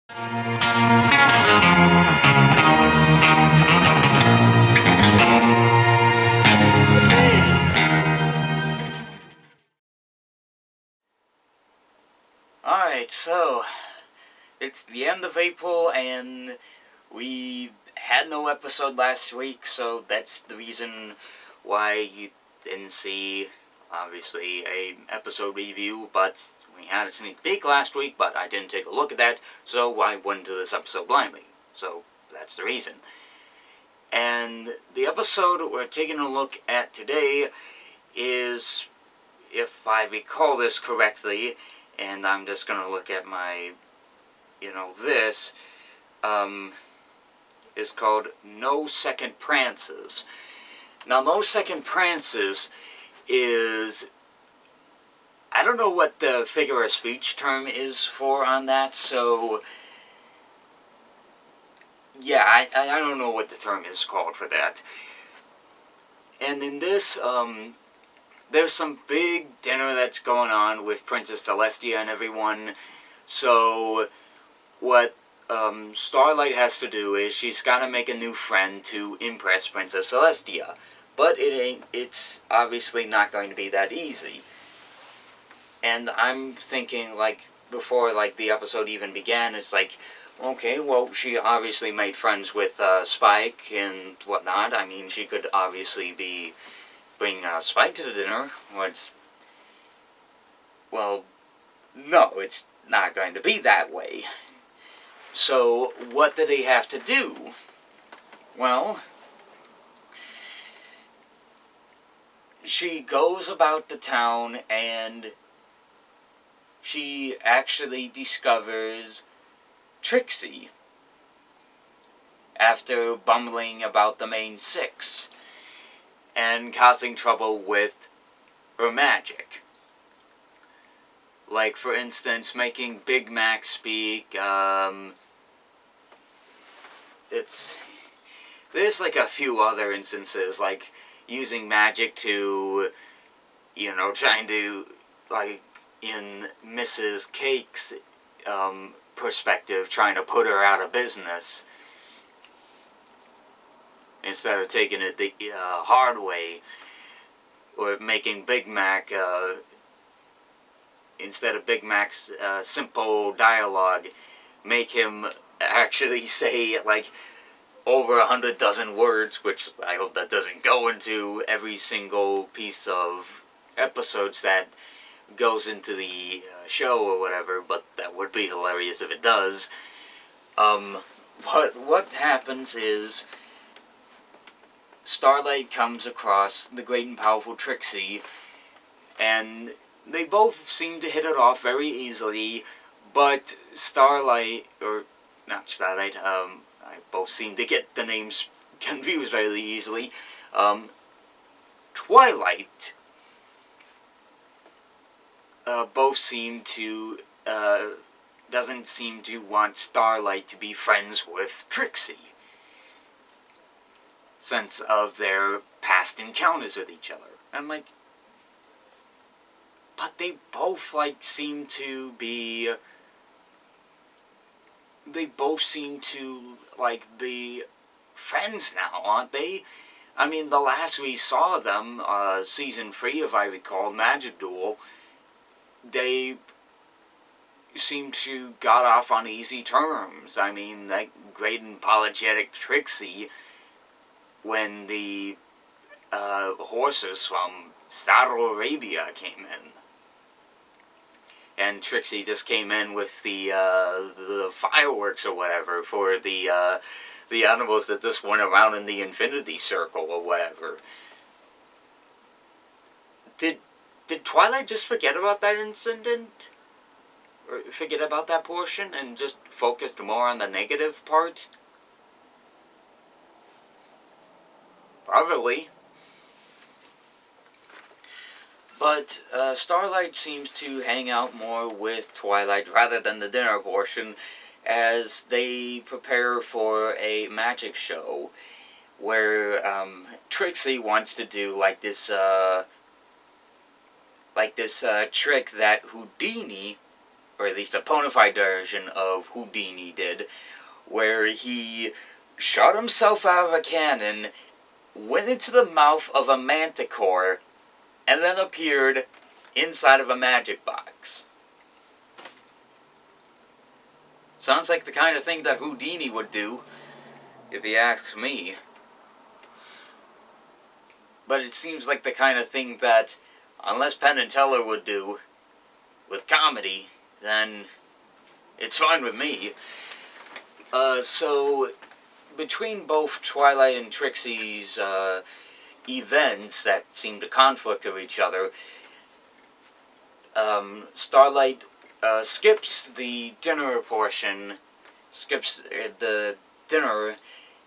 Alright, so it's the end of April and we had no episode last week, so that's the reason why you didn't see, obviously, a episode review, but we had a sneak peek last week, but I didn't take a look at that, so I went into this episode blindly. So that's the reason. And the episode we're taking a look at today is, if I recall this correctly, and I'm just going to look at my, this, is called No Second Prances. Now, No Second Prances is, I don't know what the figure of speech term is for on that, so, yeah, I don't know what the term is called for that. And in this, there's some big dinner that's going on with Princess Celestia and everyone. So what Starlight has to do is she's got to make a new friend to impress Princess Celestia. But it's obviously not going to be that easy. And I'm thinking, before, the episode even began, it's like, okay, well, she obviously made friends with Spike and whatnot. I mean, she could obviously bring Spike to the dinner. Well, no, it's not going to be that way. So, what do they have to do? Well, she goes about the town and she actually discovers Trixie after bumbling about the main six and causing trouble with her magic. Like, for instance, making Big Mac speak. There's a few other instances, like using magic to, trying to, in Mrs. Cake's perspective, trying to put her out of business instead of taking it the hard way, or making Big Mac, instead of Big Mac's simple dialogue, make him actually say, over 100 dozen words, which I hope that doesn't go into every single piece of episodes that goes into the show or whatever, but that would be hilarious if it does. What happens is Starlight comes across the great and powerful Trixie, and they both seem to hit it off very easily, but Starlight, or not Starlight, I both seem to get the names confused really easily, Twilight, both seem to, doesn't seem to want Starlight to be friends with Trixie, since of their past encounters with each other. I'm like, but they both, seem to be, be friends now, aren't they? I mean, the last we saw them, season 3, if I recall, Magic Duel, they seemed to got off on easy terms. I mean, that great and apologetic Trixie, when the horses from Saudi Arabia came in. And Trixie just came in with the fireworks or whatever for the animals that just went around in the infinity circle or whatever. Did Twilight just forget about that incident? Or forget about that portion and just focused more on the negative part? Probably. But Starlight seems to hang out more with Twilight rather than the dinner portion, as they prepare for a magic show where Trixie wants to do this, trick that Houdini or at least a bona fide version of Houdini did, where he shot himself out of a cannon, went into the mouth of a manticore, and then appeared inside of a magic box. Sounds like the kind of thing that Houdini would do, if he asks me. But it seems like the kind of thing that, unless Penn and Teller would do with comedy, then it's fine with me. So, between both Twilight and Trixie's events that seem to conflict with each other, Starlight skips the dinner portion, skips the dinner,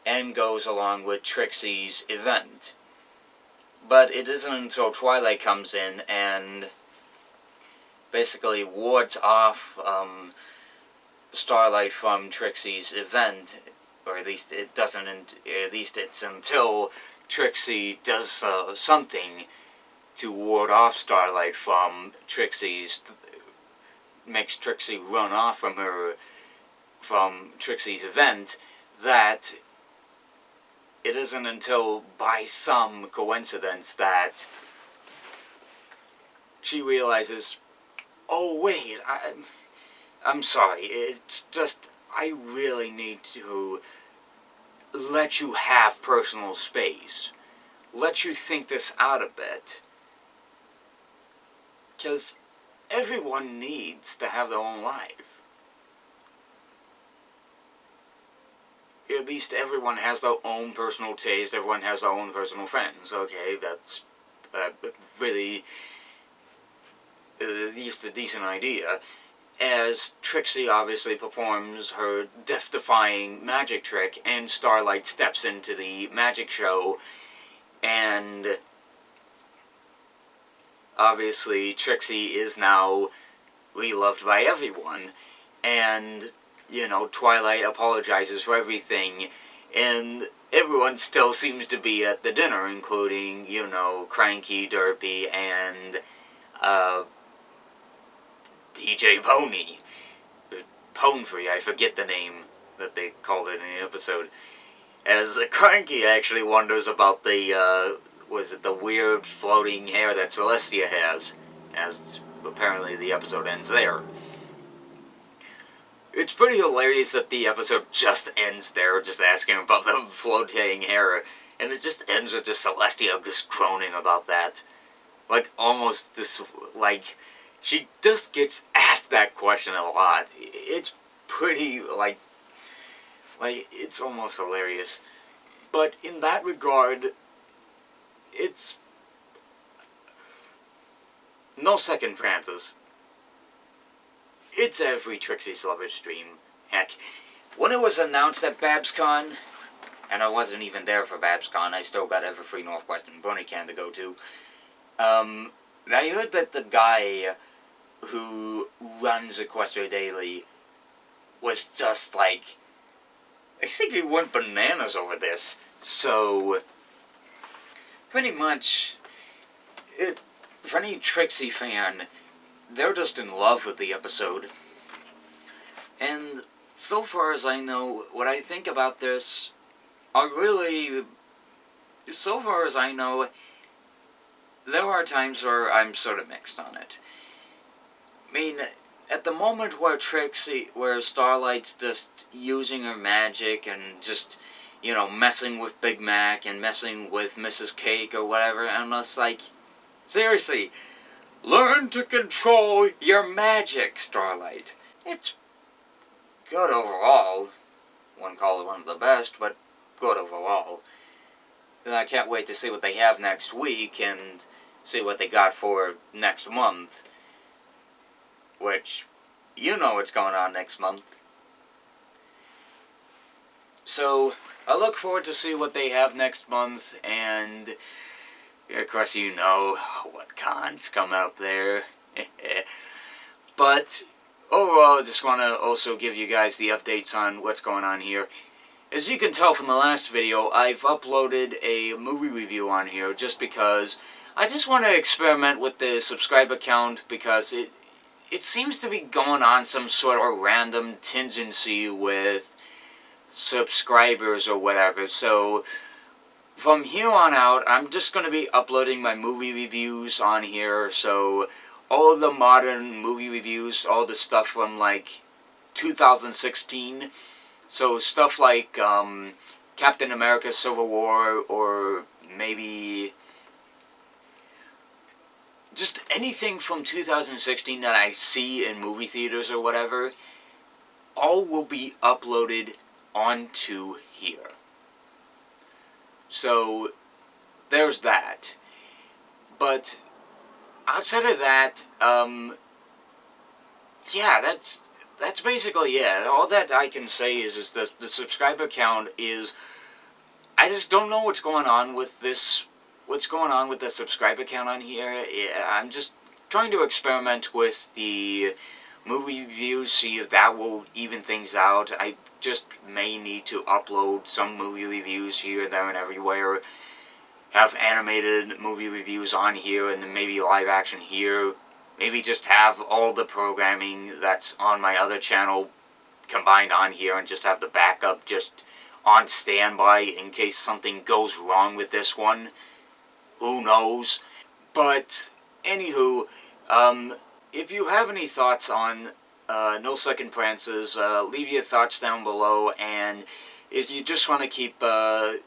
and goes along with Trixie's event. But it isn't until Twilight comes in and basically wards off Starlight from Trixie's event, or at least it doesn't. At least it's until Trixie does something to ward off Starlight from Trixie's, makes Trixie run off from Trixie's event, that it isn't until by some coincidence that she realizes, oh wait, I'm sorry, it's just, I really need to let you have personal space. Let you think this out a bit. Because everyone needs to have their own life. At least everyone has their own personal taste, everyone has their own personal friends. Okay, that's really at least a decent idea. As Trixie obviously performs her death-defying magic trick, and Starlight steps into the magic show, and obviously Trixie is now beloved by everyone, and, you know, Twilight apologizes for everything, and everyone still seems to be at the dinner, including, you know, Cranky, Derpy, and, DJ Pony. Ponefree, I forget the name that they called it in the episode. As Cranky actually wonders about the, was it the weird floating hair that Celestia has, as apparently the episode ends there. It's pretty hilarious that the episode just ends there, just asking about the floating hair, and it just ends with just Celestia just groaning about that. Like, almost this, like, she just gets asked that question a lot. It's pretty, like, it's almost hilarious. But in that regard, it's no second chances. It's every Trixie Celebrity stream. Heck, when it was announced at BabsCon, and I wasn't even there for BabsCon, I still got Everfree Northwestern BronyCon to go to, I heard that the guy who runs Equestria Daily was just like, I think he went bananas over this. So, pretty much, for any Trixie fan, they're just in love with the episode. And so far as I know, what I think about this are really, so far as I know, there are times where I'm sort of mixed on it. I mean, at the moment where Starlight's just using her magic and just, you know, messing with Big Mac and messing with Mrs. Cake or whatever, and I'm just like, seriously, learn to control your magic, Starlight. It's good overall. Wouldn't call it one of the best, but good overall. And I can't wait to see what they have next week and see what they got for next month. Which, you know what's going on next month. So, I look forward to see what they have next month, and of course you know what cons come up there. But, overall, I just want to also give you guys the updates on what's going on here. As you can tell from the last video, I've uploaded a movie review on here just because I just want to experiment with the subscriber count, because it seems to be going on some sort of random contingency with subscribers or whatever. So from here on out, I'm just going to be uploading my movie reviews on here. So all of the modern movie reviews, all the stuff from like 2016. So stuff like Captain America Civil War, or maybe just anything from 2016 that I see in movie theaters or whatever, all will be uploaded onto here. So there's that. But outside of that, yeah, that's basically it. All that I can say is the subscriber count is, I just don't know what's going on with this. What's going on with the subscriber count on here? I'm just trying to experiment with the movie reviews, see if that will even things out. I just may need to upload some movie reviews here, there, and everywhere. Have animated movie reviews on here, and then maybe live action here. Maybe just have all the programming that's on my other channel combined on here, and just have the backup just on standby in case something goes wrong with this one. Who knows? But, anywho, if you have any thoughts on No Second Prances, leave your thoughts down below, and if you just want to keep the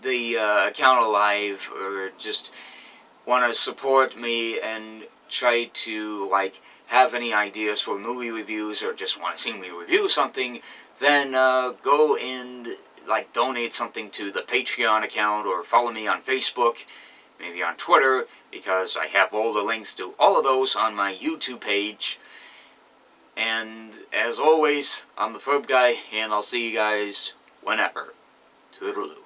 account alive, or just want to support me and try to, like, have any ideas for movie reviews, or just want to see me review something, then go and like donate something to the Patreon account, or follow me on Facebook, maybe on Twitter, because I have all the links to all of those on my YouTube page. And as always, I'm the Ferb Guy, and I'll see you guys whenever. Toodaloo.